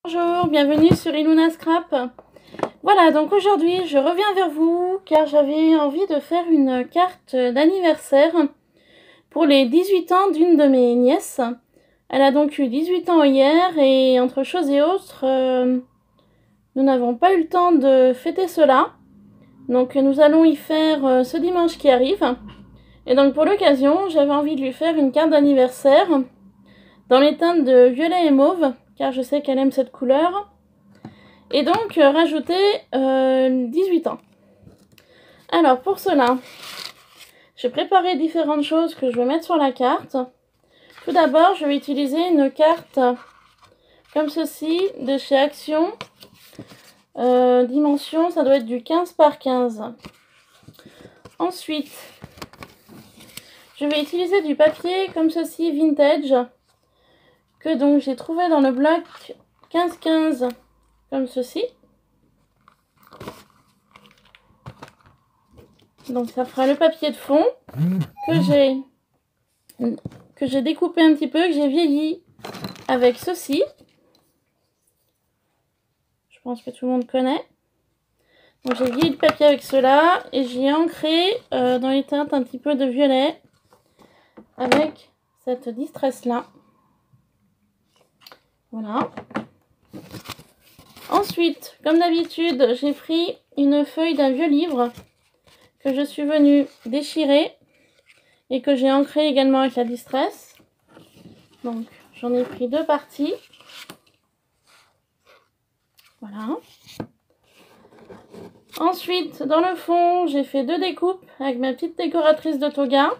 Bonjour, bienvenue sur Iluna Scrap. Voilà, donc aujourd'hui je reviens vers vous car j'avais envie de faire une carte d'anniversaire pour les 18 ans d'une de mes nièces. Elle a donc eu 18 ans hier et entre choses et autres, nous n'avons pas eu le temps de fêter cela. Donc nous allons y faire ce dimanche qui arrive. Et donc pour l'occasion, j'avais envie de lui faire une carte d'anniversaire dans les teintes de violet et mauve, car je sais qu'elle aime cette couleur. Et donc rajouter 18 ans. Alors pour cela, j'ai préparé différentes choses que je vais mettre sur la carte. Tout d'abord, je vais utiliser une carte comme ceci de chez Action. Dimension, ça doit être du 15 par 15. Ensuite, je vais utiliser du papier comme ceci, vintage, que donc j'ai trouvé dans le bloc 15-15, comme ceci. Donc ça fera le papier de fond que j'ai découpé un petit peu, que j'ai vieilli avec ceci. Je pense que tout le monde connaît. Donc j'ai vieilli le papier avec cela et j'ai ancré dans les teintes un petit peu de violet avec cette distress là. Voilà. Ensuite, comme d'habitude, j'ai pris une feuille d'un vieux livre que je suis venue déchirer et que j'ai ancré également avec la distress. Donc j'en ai pris deux parties. Voilà. Ensuite, dans le fond, j'ai fait deux découpes avec ma petite décoratrice de toga.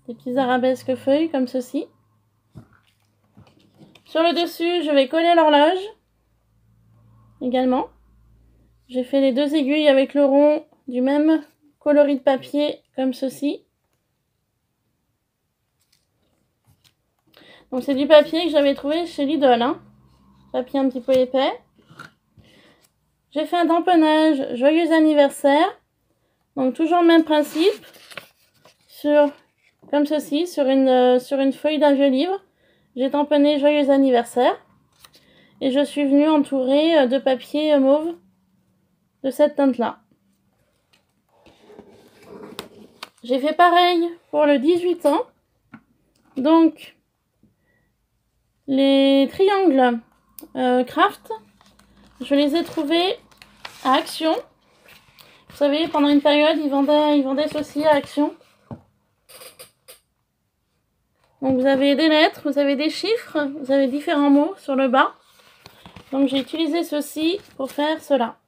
Des petits arabesques feuilles comme ceci. Sur le dessus, je vais coller l'horloge. Également. J'ai fait les deux aiguilles avec le rond du même coloris de papier comme ceci. Donc c'est du papier que j'avais trouvé chez Lidl, hein. Papier un petit peu épais. J'ai fait un tamponnage joyeux anniversaire. Donc toujours le même principe. Comme ceci, sur une feuille d'un vieux livre. J'ai tamponné joyeux anniversaire. Et je suis venue entourer de papier mauve de cette teinte-là. J'ai fait pareil pour le 18 ans. Donc, les triangles craft, je les ai trouvés à Action. Vous savez, pendant une période, ils vendaient ceci à Action. Donc, vous avez des lettres, vous avez des chiffres, vous avez différents mots sur le bas. Donc, j'ai utilisé ceci pour faire cela.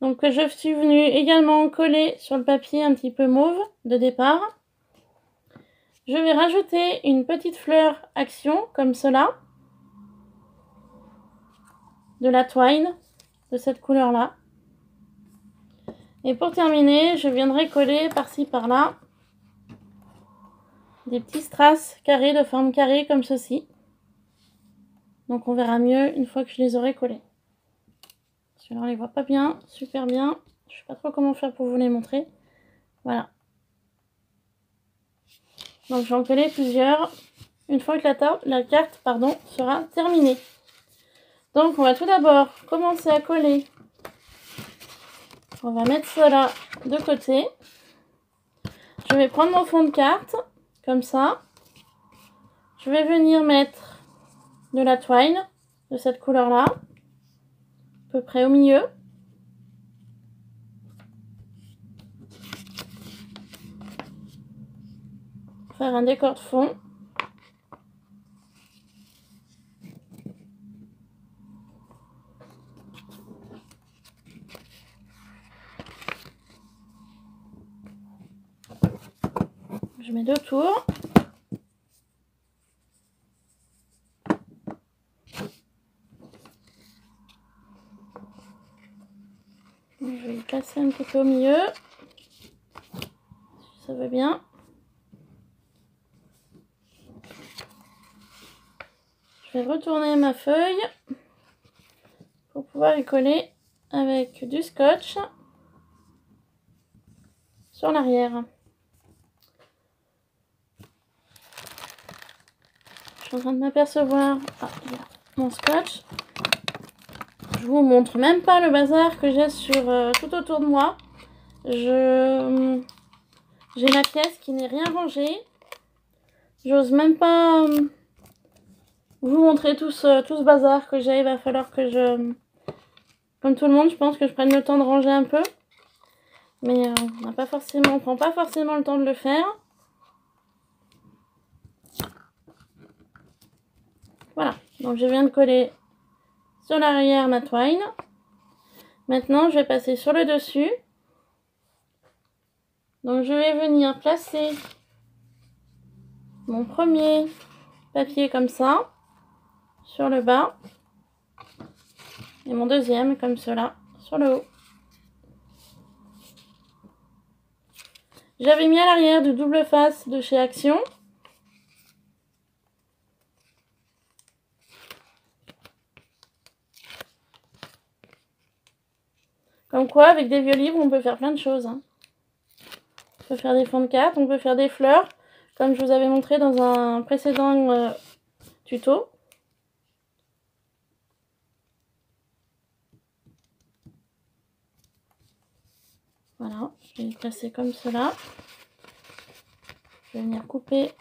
Donc, je suis venue également coller sur le papier un petit peu mauve de départ. Je vais rajouter une petite fleur Action, comme cela. De la twine, de cette couleur-là. Et pour terminer, je viendrai coller par-ci, par-là, des petits strass carrés de forme carrée, comme ceci. Donc, on verra mieux une fois que je les aurai collés. Celui-là, on les voit pas bien, super bien. Je sais pas trop comment faire pour vous les montrer. Voilà. Donc, je vais en coller plusieurs une fois que la carte sera terminée. Donc, on va tout d'abord commencer à coller. On va mettre cela de côté. Je vais prendre mon fond de carte, comme ça. Je vais venir mettre de la twine, de cette couleur-là, à peu près au milieu. Faire un décor de fond. Je mets deux tours. Je vais le placer un petit peu au milieu, si ça va bien. Je vais retourner ma feuille pour pouvoir y coller avec du scotch sur l'arrière. suis en train de m'apercevoir. Ah, il y a mon scotch. Je vous montre même pas le bazar que j'ai sur tout autour de moi. J'ai ma pièce qui n'est rien rangée. J'ose même pas vous montrer tout ce bazar que j'ai. Il va falloir que je... Comme tout le monde, je pense que je prenne le temps de ranger un peu. Mais on prend pas forcément le temps de le faire. Voilà, donc je viens de coller sur l'arrière ma twine. Maintenant, je vais passer sur le dessus. Donc je vais venir placer mon premier papier comme ça sur le bas et mon deuxième comme cela sur le haut. J'avais mis à l'arrière du double face de chez Action. Comme quoi, avec des vieux livres, on peut faire plein de choses. On peut faire des fonds de cartes, on peut faire des fleurs, comme je vous avais montré dans un précédent tuto. Voilà, je vais les placer comme cela. Je vais venir couper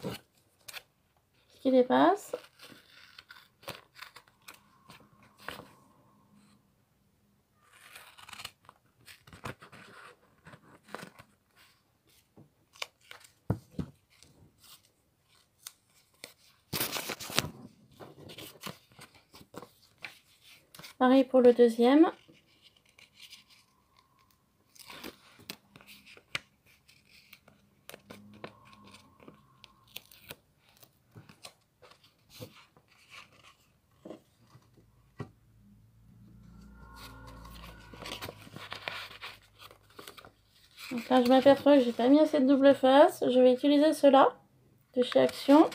ce qui dépasse. Pareil pour le deuxième. Donc là, je m'aperçois que j'ai pas mis assez de double face. Je vais utiliser cela de chez Action.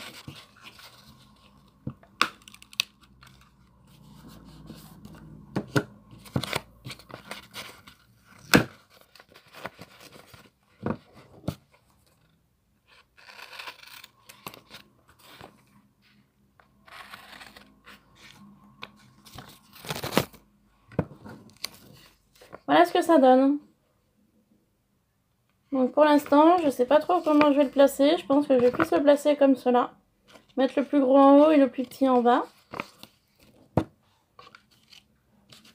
Voilà ce que ça donne. Donc pour l'instant, je sais pas trop comment je vais le placer. Je pense que je vais plus le placer comme cela. Mettre le plus gros en haut et le plus petit en bas.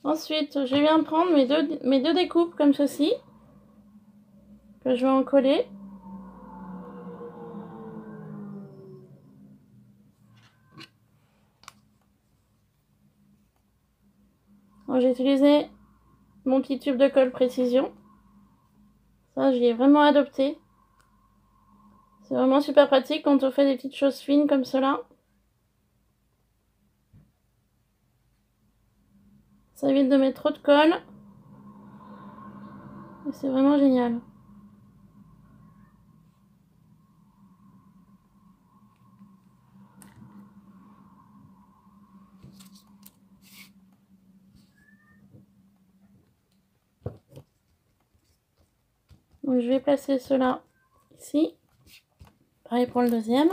Ensuite, je viens prendre mes deux découpes comme ceci. Que je vais en coller. J'ai utilisé mon petit tube de colle précision. Ça, j'y ai vraiment adopté. C'est vraiment super pratique quand on fait des petites choses fines comme cela. Ça évite de mettre trop de colle. Et c'est vraiment génial. Donc je vais placer cela ici. Pareil pour le deuxième.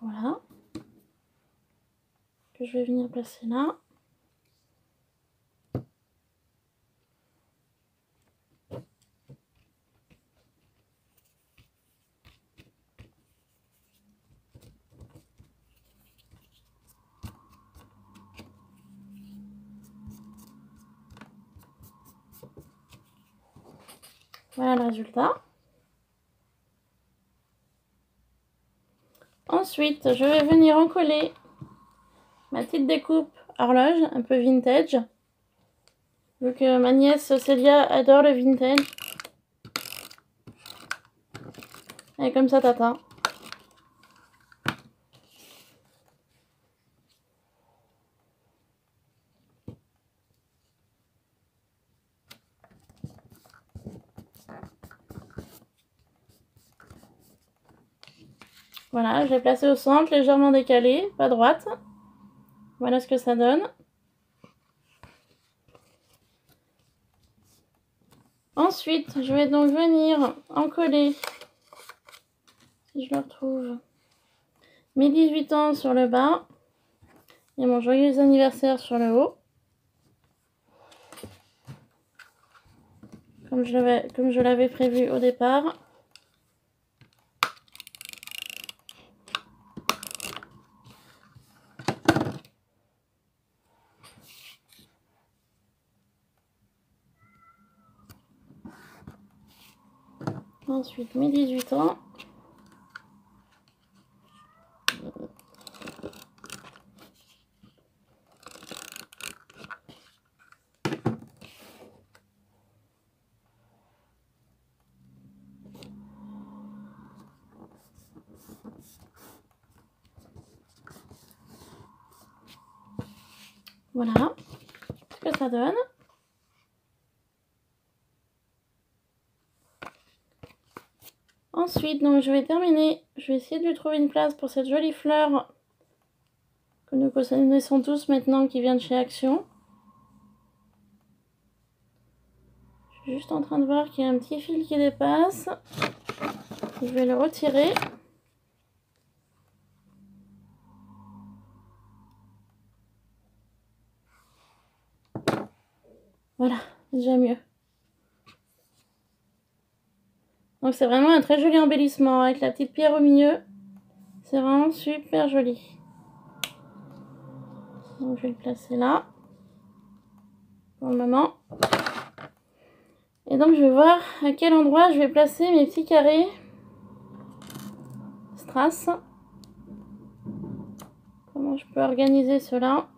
Voilà. Que je vais venir placer là. Voilà le résultat. Ensuite, je vais venir en coller ma petite découpe horloge, un peu vintage. Vu que ma nièce Célia adore le vintage. Elle est comme ça, tata. Voilà, je l'ai placé au centre, légèrement décalé, pas droite. Voilà ce que ça donne. Ensuite, je vais donc venir en coller, si je le retrouve, mes 18 ans sur le bas et mon joyeux anniversaire sur le haut. Comme je l'avais prévu au départ. Ensuite, mes 18 ans. Voilà ce que ça donne. Ensuite, donc, je vais terminer. Je vais essayer de lui trouver une place pour cette jolie fleur que nous connaissons tous maintenant qui vient de chez Action. Je suis juste en train de voir qu'il y a un petit fil qui dépasse. Je vais le retirer. Voilà, déjà mieux. Donc c'est vraiment un très joli embellissement avec la petite pierre au milieu. C'est vraiment super joli. Donc je vais le placer là pour le moment. Et donc je vais voir à quel endroit je vais placer mes petits carrés strass. Comment je peux organiser cela?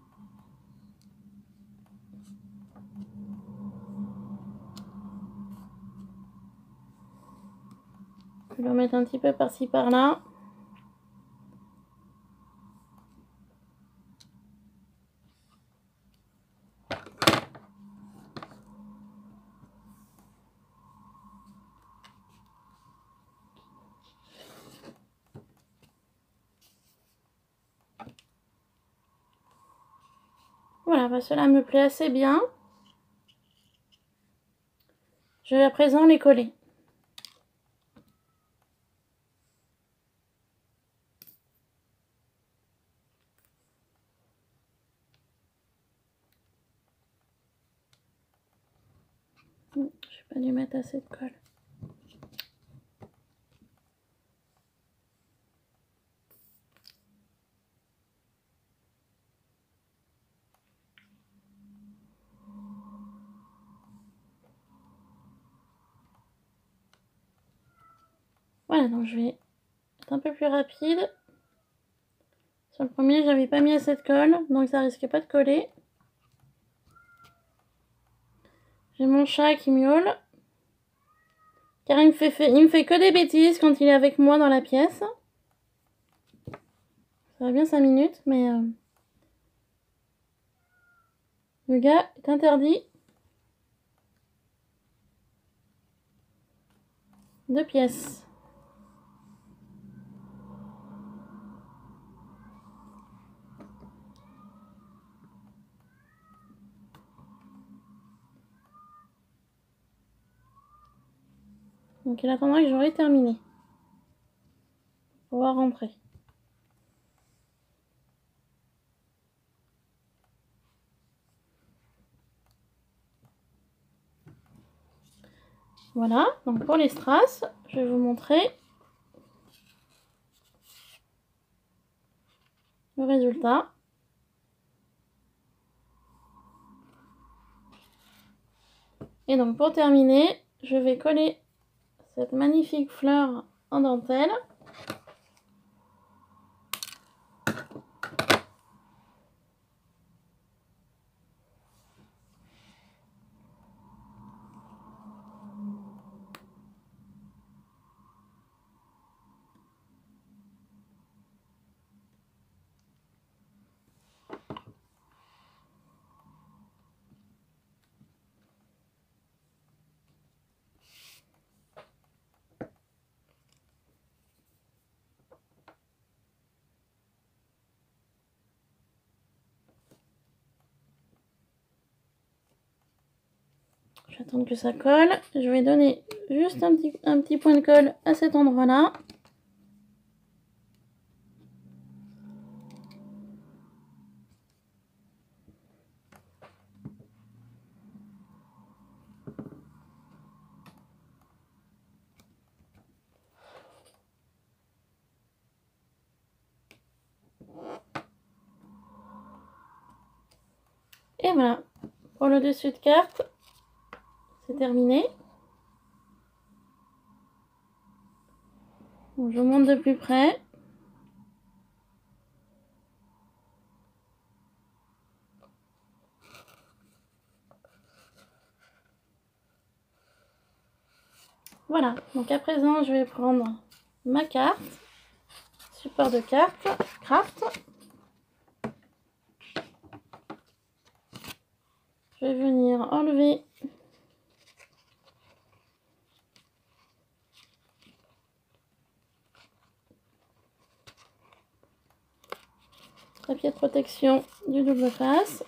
Je vais le mettre un petit peu par-ci par-là. Voilà, bah cela me plaît assez bien. Je vais à présent les coller. Je n'ai pas dû mettre assez de colle. Voilà, donc je vais être un peu plus rapide. Sur le premier, j'avais pas mis assez de colle, donc ça risquait pas de coller. J'ai mon chat qui miaule. Car il me fait que des bêtises quand il est avec moi dans la pièce. Ça va bien 5 minutes, mais le gars est interdit de pièces. Donc il attendra que j'aurai terminé pour pouvoir rentrer. Voilà, donc pour les strass, je vais vous montrer le résultat. Et donc pour terminer, je vais coller cette magnifique fleur en dentelle. vais attendre que ça colle. Je vais donner juste un petit point de colle à cet endroit-là. Et voilà, pour le dessus de carte, c'est terminé. Donc, je vous montre de plus près. Voilà, donc à présent, je vais prendre ma carte, support de carte, craft. Je vais venir enlever papier de protection du double face.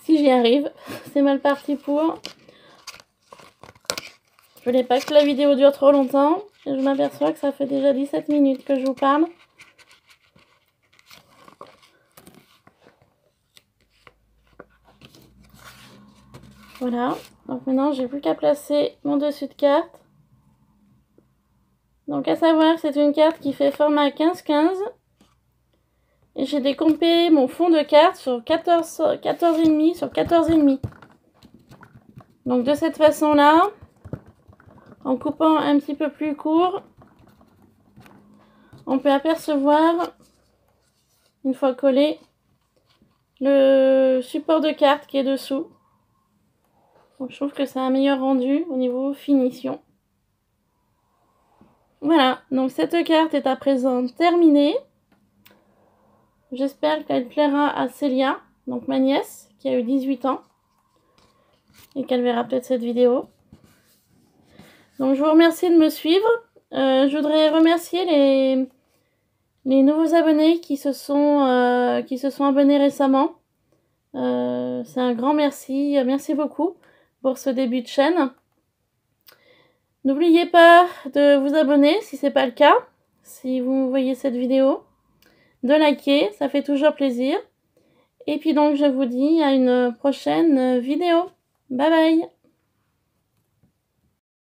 Si j'y arrive, c'est mal parti pour. Je voulais pas que la vidéo dure trop longtemps. Et je m'aperçois que ça fait déjà 17 minutes que je vous parle. Voilà, donc maintenant j'ai plus qu'à placer mon dessus de carte. Donc à savoir que c'est une carte qui fait format 15-15. Et j'ai décompé mon fond de carte sur 14,5 sur 14,5. Donc de cette façon-là, en coupant un petit peu plus court, on peut apercevoir, une fois collé, le support de carte qui est dessous. Donc je trouve que c'est un meilleur rendu au niveau finition. Voilà, donc cette carte est à présent terminée. J'espère qu'elle plaira à Célia, donc ma nièce, qui a eu 18 ans. Et qu'elle verra peut-être cette vidéo. Donc je vous remercie de me suivre. Je voudrais remercier les nouveaux abonnés qui se sont abonnés récemment. C'est un grand merci. Merci beaucoup pour ce début de chaîne. N'oubliez pas de vous abonner si ce n'est pas le cas. Si vous voyez cette vidéo. De liker, ça fait toujours plaisir. Et puis donc je vous dis à une prochaine vidéo. Bye bye!